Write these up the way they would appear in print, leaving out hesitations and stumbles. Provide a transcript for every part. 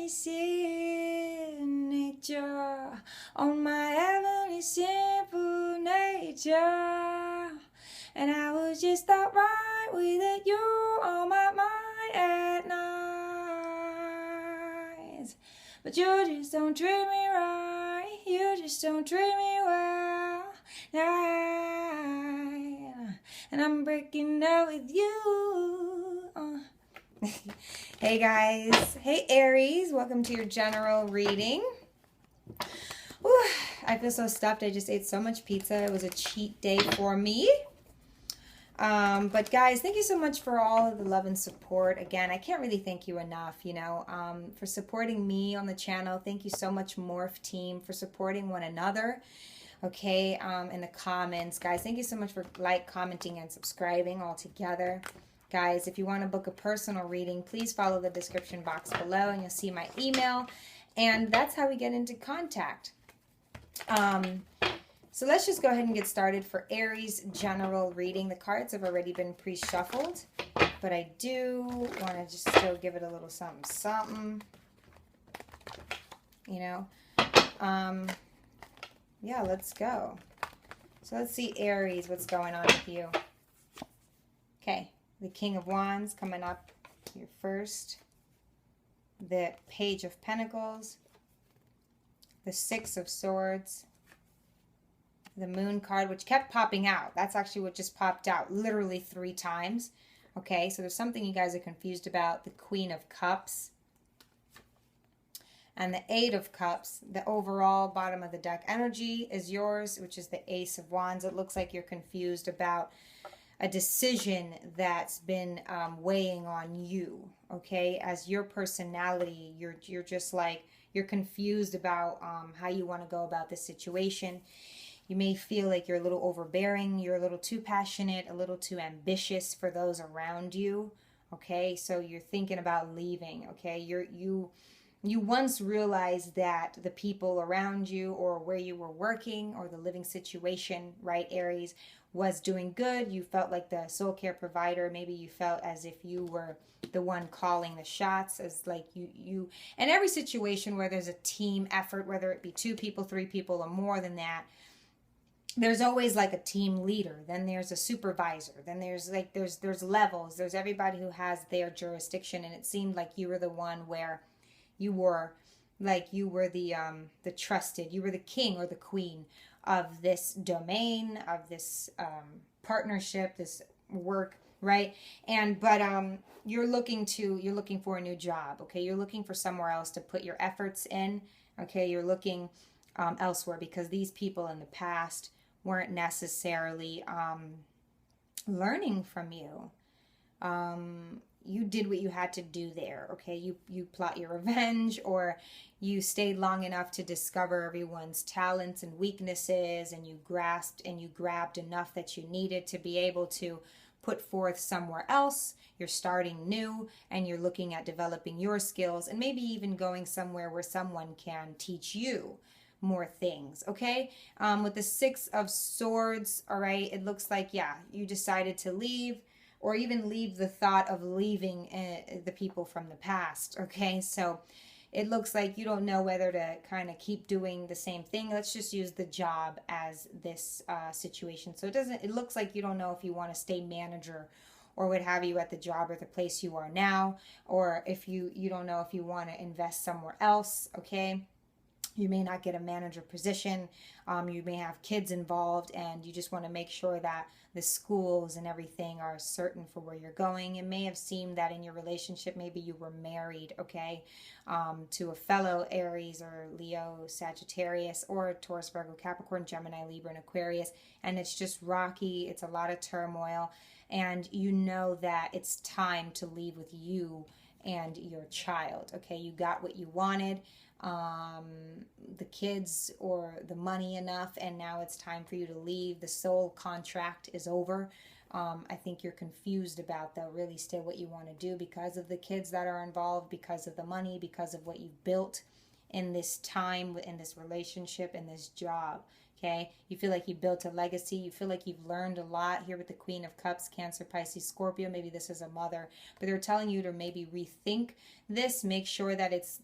heavenly signature, on my heavenly simple nature. And I was just alright with it, you on my mind at night. But you just don't treat me right, you just don't treat me well. And I'm breaking up with you. Hey guys, hey Aries, welcome to your general reading. Whew, I feel so stuffed. I just ate so much pizza. It was a cheat day for me. But guys, thank you so much for all of the love and support. Again, I can't really thank you enough, for supporting me on the channel. Thank you so much, Morph team, for supporting one another. Okay, in the comments. Guys, thank you so much for commenting, and subscribing all together. Guys, if you want to book a personal reading, please follow the description box below and you'll see my email. And that's how we get into contact. So let's just go ahead and get started for Aries general reading. The cards have already been pre-shuffled, but I do want to just still give it a little something, something. Yeah, let's go. So let's see, Aries, what's going on with you. Okay, the King of Wands coming up here first. The Page of Pentacles. The Six of Swords. The Moon card, which kept popping out. That's actually what just popped out literally 3 times. Okay, so there's something you guys are confused about. The Queen of Cups. And the Eight of Cups. The overall bottom of the deck energy is yours, which is the Ace of Wands. It looks like you're confused about a decision that's been weighing on you. Okay, as your personality, you're just like, you're confused about how you want to go about this situation. You may feel like you're a little overbearing, you're a little too passionate, a little too ambitious for those around you. Okay, so you're thinking about leaving. Okay, you once realized that the people around you, or where you were working, or the living situation, right, Aries, was doing good. You felt like the soul care provider. Maybe you felt as if you were the one calling the shots, as like you in every situation where there's a team effort, whether it be 2 people, 3 people, or more than that, there's always like a team leader, then there's a supervisor, then there's levels, there's everybody who has their jurisdiction. And it seemed like you were the one where you were the trusted, you were the king or the queen of this domain, of this partnership, this work, right? But you're looking for a new job. Okay, you're looking for somewhere else to put your efforts in. Okay, you're looking elsewhere, because these people in the past weren't necessarily learning from you. You did what you had to do there. Okay, you plot your revenge, or you stayed long enough to discover everyone's talents and weaknesses, and you grasped and you grabbed enough that you needed to be able to put forth somewhere else. You're starting new, and you're looking at developing your skills, and maybe even going somewhere where someone can teach you more things. Okay, with the Six of Swords, all right, it looks like, yeah, you decided to leave, or even leave the thought of leaving the people from the past. Okay, so it looks like you don't know whether to kind of keep doing the same thing. Let's just use the job as this situation. So it looks like you don't know if you want to stay manager or what have you at the job or the place you are now, or if you don't know if you want to invest somewhere else. Okay, you may not get a manager position. You may have kids involved, and you just want to make sure that the schools and everything are certain for where you're going. It may have seemed that in your relationship, maybe you were married, okay, to a fellow Aries or Leo, Sagittarius, or Taurus, Virgo, Capricorn, Gemini, Libra, and Aquarius, and it's just rocky. It's a lot of turmoil, and you know that it's time to leave with you and your child. Okay, you got what you wanted. The kids or the money enough, and now it's time for you to leave. The soul contract is over. I think you're confused about, though, really still what you want to do, because of the kids that are involved, because of the money, because of what you've built in this time, in this relationship, in this job. Okay, you feel like you built a legacy. You feel like you've learned a lot here with the Queen of Cups, Cancer, Pisces, Scorpio. Maybe this is a mother, but they're telling you to maybe rethink this. Make sure that it's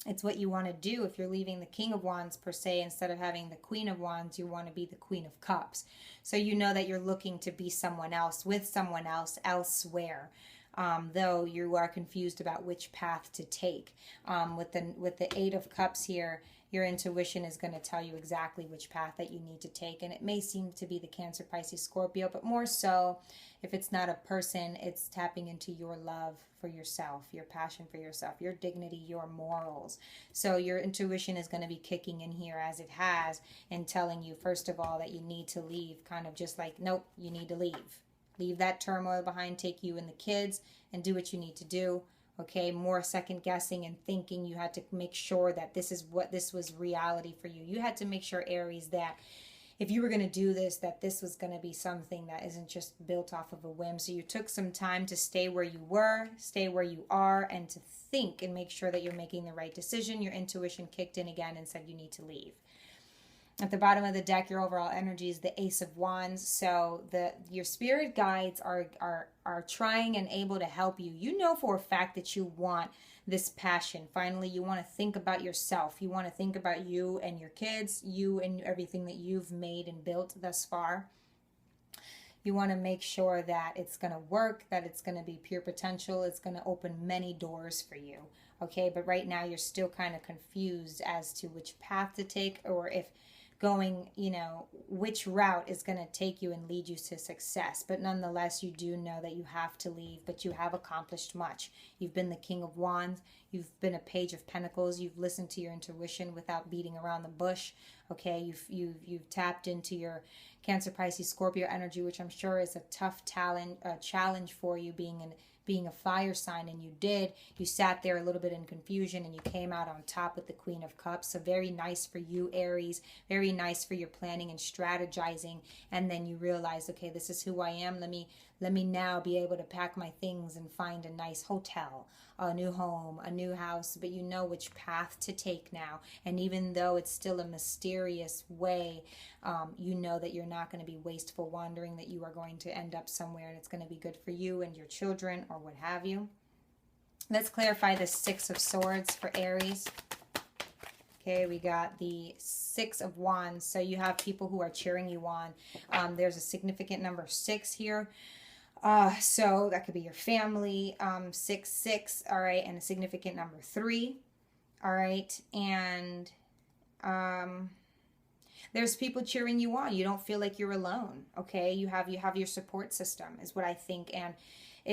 it's what you want to do. If you're leaving the King of Wands per se, instead of having the Queen of Wands, you want to be the Queen of Cups. So you know that you're looking to be someone else, with someone else, elsewhere. Though you are confused about which path to take. With the Eight of Cups here, your intuition is going to tell you exactly which path that you need to take. And it may seem to be the Cancer, Pisces, Scorpio, but more so, if it's not a person, it's tapping into your love for yourself, your passion for yourself, your dignity, your morals. So your intuition is going to be kicking in here as it has and telling you, first of all, that you need to leave. Kind of just like, nope, you need to leave. Leave that turmoil behind, take you and the kids, and do what you need to do. Okay, more second guessing and thinking. You had to make sure that this was reality for you. You had to make sure, Aries, that if you were going to do this, that this was going to be something that isn't just built off of a whim. So you took some time to stay where you were, stay where you are, and to think and make sure that you're making the right decision. Your intuition kicked in again and said you need to leave. At the bottom of the deck, your overall energy is the Ace of Wands. So your spirit guides are trying and able to help you. You know for a fact that you want this passion. Finally, you want to think about yourself. You want to think about you and your kids, you and everything that you've made and built thus far. You want to make sure that it's going to work, that it's going to be pure potential. It's going to open many doors for you. Okay, but right now you're still kind of confused as to which path to take, or if going, which route is going to take you and lead you to success. But nonetheless, you do know that you have to leave, but you have accomplished much. You've been the King of Wands. You've been a Page of Pentacles. You've listened to your intuition without beating around the bush. Okay, you've tapped into your Cancer, Pisces, Scorpio energy, which I'm sure is a tough challenge for you, being a fire sign, and you did. You sat there a little bit in confusion and you came out on top with the Queen of Cups. So very nice for you, Aries. Very nice for your planning and strategizing. And then you realize, okay, this is who I am. Let me now be able to pack my things and find a nice hotel, a new home, a new house. But you know which path to take now. And even though it's still a mysterious way, you know that you're not going to be wasteful wandering, that you are going to end up somewhere and it's going to be good for you and your children or what have you. Let's clarify the Six of Swords for Aries. Okay, we got the Six of Wands. So you have people who are cheering you on. There's a significant number 6 here. So that could be your family. 6, all right, and a significant number 3. All right, and there's people cheering you on. You don't feel like you're alone. Okay, you have your support system, is what I think. And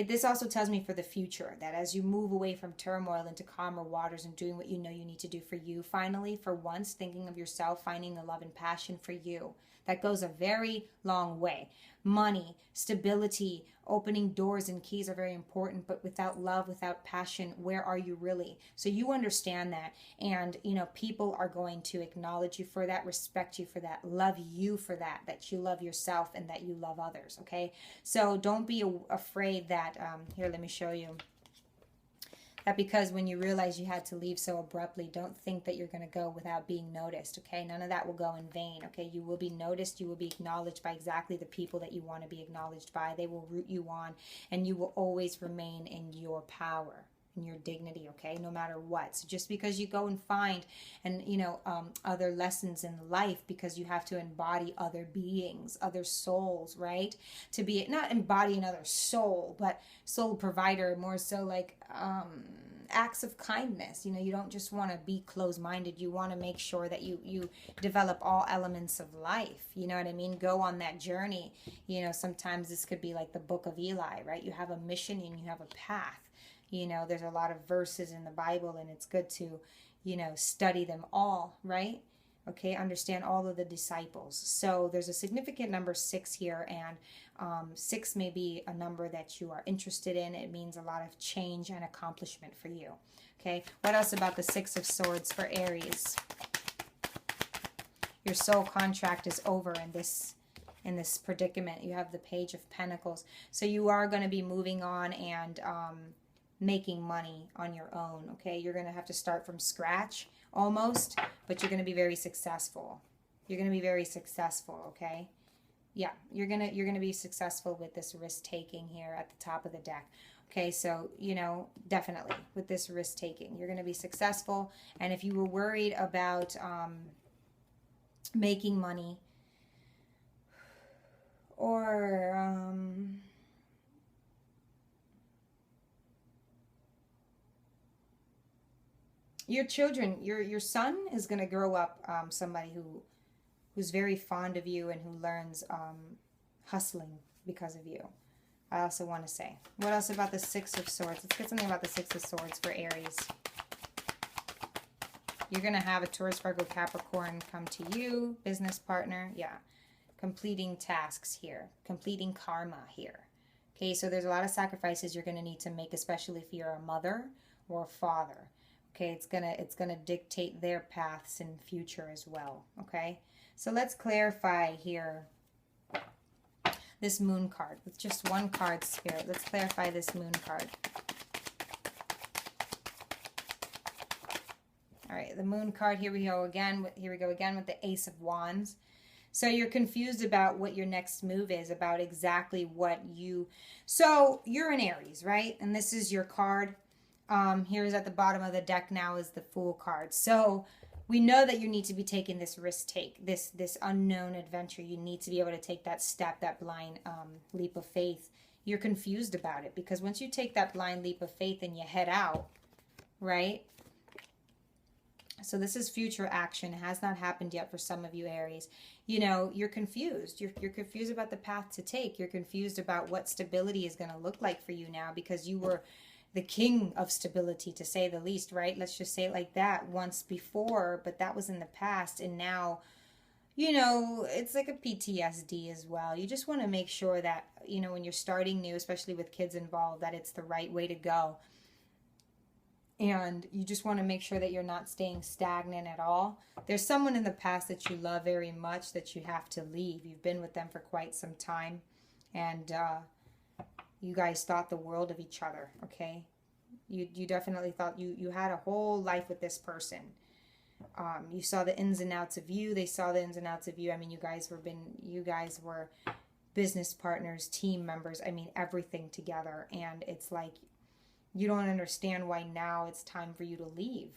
this also tells me for the future that as you move away from turmoil into calmer waters and doing what you know you need to do for you, finally, for once, thinking of yourself, finding the love and passion for you. That goes a very long way. Money, stability, opening doors and keys are very important, but without love, without passion, where are you really? So you understand that, and people are going to acknowledge you for that, respect you for that, love you for that you love yourself and that you love others. Okay, so don't be afraid that here, let me show you. That because when you realize you had to leave so abruptly, don't think that you're going to go without being noticed, okay? None of that will go in vain, okay? You will be noticed. You will be acknowledged by exactly the people that you want to be acknowledged by. They will root you on, and you will always remain in your power, in your dignity, okay? No matter what. So just because you go and find other lessons in life, because you have to embody other beings, other souls, right? To be not embody another soul, but soul provider, more so like acts of kindness. You don't just want to be closed-minded. You want to make sure that you develop all elements of life. You know what I mean? Go on that journey. Sometimes this could be like the Book of Eli, right? You have a mission and you have a path. There's a lot of verses in the Bible, and it's good to, study them all, right? Okay, understand all of the disciples. So there's a significant number 6 here, and 6 may be a number that you are interested in. It means a lot of change and accomplishment for you. Okay, what else about the 6 of Swords for Aries? Your soul contract is over in this predicament. You have the Page of Pentacles. So you are going to be moving on and making money on your own, okay? You're going to have to start from scratch almost, but you're going to be very successful. You're going to be very successful, okay? Yeah, you're going to be successful with this risk taking here at the top of the deck. Okay, so, you know, definitely with this risk taking, you're going to be successful. And if you were worried about making money or your children, your son is going to grow up somebody who's very fond of you and who learns hustling because of you. I also want to say, what else about the Six of Swords? Let's get something about the Six of Swords for Aries. You're going to have a Taurus, Virgo, Capricorn come to you, business partner. Yeah, completing tasks here, completing karma here. Okay, so there's a lot of sacrifices you're going to need to make, especially if you're a mother or a father. Okay, it's gonna dictate their paths in the future as well. Okay, so let's clarify here this moon card with just one card, Spirit. Let's clarify this moon card. All right, the moon card. Here we go again. Here we go again with the Ace of Wands. So you're confused about what your next move is, about exactly what you. So you're an Aries, right? And this is your card. Here's at the bottom of the deck now is the Fool card. So we know that you need to be taking this risk this unknown adventure. You need to be able to take that step, that blind leap of faith. You're confused about it because once you take that blind leap of faith and you head out, right? So this is future action. It has not happened yet for some of you, Aries. You know, you're confused. You're confused about the path to take. You're confused about what stability is going to look like for you now because you were the king of stability, to say the least, right? Let's just say it like that once before, but that was in the past. And now, you know, it's like a PTSD as well. You just want to make sure that, you know, when you're starting new, especially with kids involved, that it's the right way to go. And you just want to make sure that you're not staying stagnant at all. There's someone in the past that you love very much that you have to leave. You've been with them for quite some time. And, you guys thought the world of each other, okay? You definitely thought you had a whole life with this person. You saw the ins and outs of you. They saw the ins and outs of you. I mean, you guys were business partners, team members. I mean, everything together. And it's like you don't understand why now it's time for you to leave.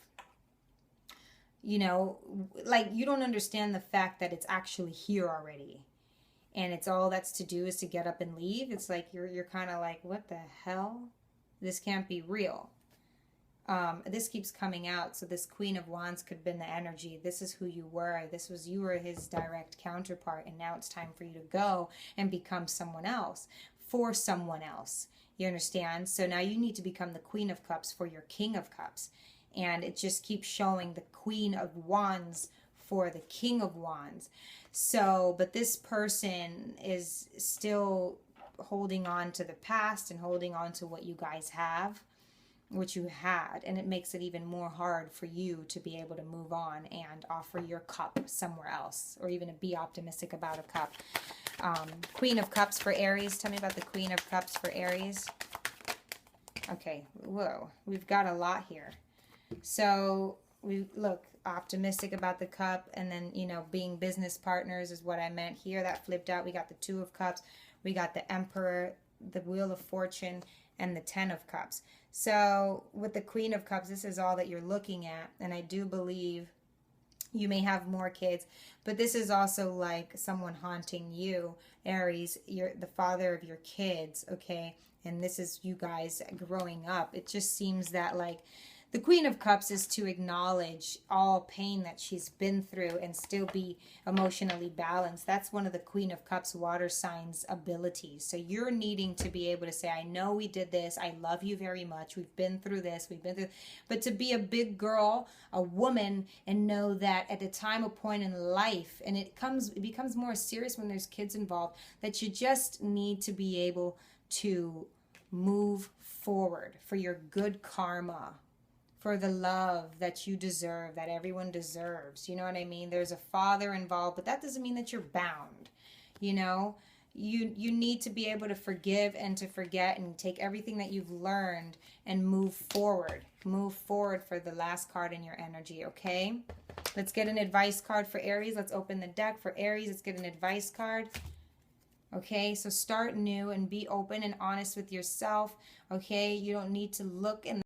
You know, like you don't understand the fact that it's actually here already. And it's all that's to do is to get up and leave. It's like you're kind of like, what the hell? This can't be real. This keeps coming out. So this Queen of Wands could have been the energy. This is who you were. You were his direct counterpart. And now it's time for you to go and become someone else for someone else. You understand? So now you need to become the Queen of Cups for your King of Cups. And it just keeps showing the Queen of Wands for the King of Wands. So, but this person is still holding on to the past and holding on to what you guys have, what you had. And it makes it even more hard for you to be able to move on and offer your cup somewhere else, or even to be optimistic about a cup. Queen of Cups for Aries. Tell me about the Queen of Cups for Aries. Okay, whoa, we've got a lot here. So we look optimistic about the cup, and then, you know, being business partners is what I meant here. That flipped out. We got the Two of Cups, we got the Emperor, the Wheel of Fortune, and the Ten of Cups. So with the Queen of Cups, this is all that you're looking at, and I do believe you may have more kids, but this is also like someone haunting you, Aries. You're the father of your kids, okay? And this is you guys growing up. It just seems that like the Queen of Cups is to acknowledge all pain that she's been through and still be emotionally balanced. That's one of the Queen of Cups water signs abilities. So you're needing to be able to say, I know we did this. I love you very much. We've been through this. But to be a big girl, a woman, and know that at a time, a point in life, and it becomes more serious when there's kids involved, that you just need to be able to move forward for your good karma, for the love that you deserve, that everyone deserves. You know what I mean? There's a father involved, but that doesn't mean that you're bound. You know, you need to be able to forgive and to forget and take everything that you've learned and move forward. Move forward for the last card in your energy, okay? Let's get an advice card for Aries. Let's open the deck for Aries. Let's get an advice card. Okay, so start new and be open and honest with yourself. Okay, you don't need to look in